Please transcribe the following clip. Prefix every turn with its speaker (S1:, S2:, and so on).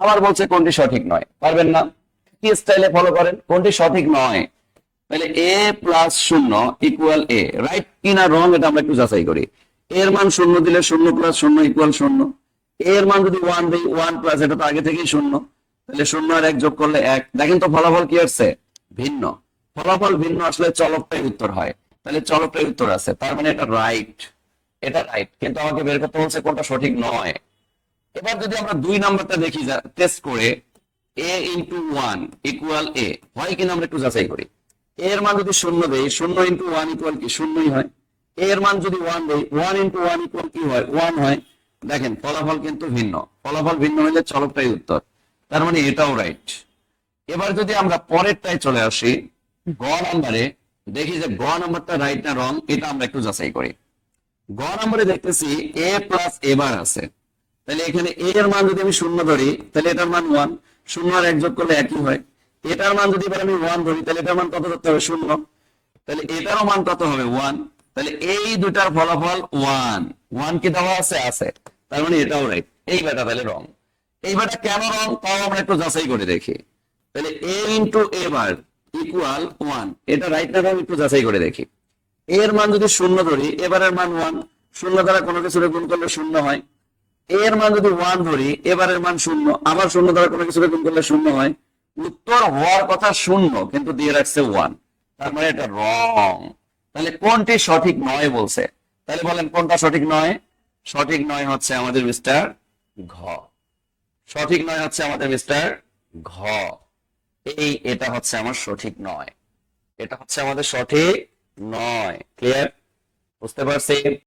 S1: আবার বলছে কোনটি সঠিক নয়, পারবেন না? কি স্টাইলে ফলো করেন? কোনটি সঠিক নয়, তাহলে এ প্লাস শূন্য ইকুয়াল এ, রাইট কি না রং এটা আমরা একটু যাচাই করি। এর মান শূন্য দিলে শূন্য প্লাস শূন্য ইকুয়াল শূন্য, এর মান যদি ওয়ান দিই ওয়ান প্লাস এটা তো আগে থেকেই শূন্য, তাহলে শূন্য আর এক যোগ করলে এক। দেখেন তো ফলাফল কি আসছে? ভিন্ন। ফলাফল ভিন্ন আসলে চলকটাই উত্তর হয়, তাহলে চলকটাই উত্তর আছে, তার মানে এটা রাইট, এটা রাইট। কিন্তু আমাকে বের করতে বলছে কোনটা সঠিক নয়। এবার যদি আমরা 2 নাম্বারটা দেখি টেস্ট করে, a ইন্টু ওয়ান ইকুয়াল এ হয় কিনা আমরা একটু যাচাই করি। এর মান যদি শূন্য দেই, শূন্য ইন্টু ওয়ান ইকুয়াল কি? শূন্যই হয়। এর মান যদি ওয়ান দেই, ওয়ান ইন্টু ওয়ান ইকুয়াল কি হয়? ওয়ান হয়। দেখেন ফলাফল কিন্তু ভিন্ন, ফলাফল ভিন্ন হলে চলকটাই উত্তর, তার মানে এটাও রাইট। এবার যদি আমরা পরেরটায় চলে আসি, গ নাম্বারে, দেখি যে গ নাম্বারটা রাইট না রং, এটা আমরা একটু যাচাই করি। গ নাম্বারে দেখতেছি এ প্লাস এবার আছে, তাহলে এখানে এ এর মান যদি আমি শূন্য ধরি তাহলে এটার মান ওয়ান, শূন্য আর এক যোগ করলে একই হয়। এটার মান যদি এবার আমি ওয়ান ধরি তাহলে এটার মান কত ধরতে হবে? শূন্য, তাহলে এটারও মান কত হবে? ওয়ান। তাহলে এই দুটার ফলাফল ওয়ান, ওয়ান কি দেওয়া আছে? আছে, তার মানে এটাও রাইট। এই বেটা তাহলে রং। এই বেটা কেন রং তাও আমরা একটু যাচাই করে দেখি। তাহলে এ ইন্টু এ বার ইকুয়াল ওয়ান, এটা রাইট না রং একটু যাচাই করে দেখি। এর মান যদি শূন্য ধরি, এবারের মান ওয়ান, শূন্য দ্বারা কোনো কিছু গুণ করলে শূন্য হয়। এর মান যদি ওয়ান ধরি, এবারের মান শূন্য, আবার শূন্য দ্বারা কোনো কিছু গুণ করলে শূন্য হয়। উত্তর হওয়ার কথা শূন্য, কিন্তু দিয়ে রাখছে ওয়ান, তার মানে এটা রং। তাহলে কোনটি সঠিক নয় বলছে, তাহলে বলেন কোনটা সঠিক নয়? সঠিক নয় হচ্ছে আমাদের মিস্টার ঘ, সঠিক নয় হচ্ছে আমাদের মিস্টার ঘ। এটা হচ্ছে আমার সঠিক নয়, এটা হচ্ছে আমাদের সঠিক নয়। ক্লিয়ার? বুঝতে পারছি?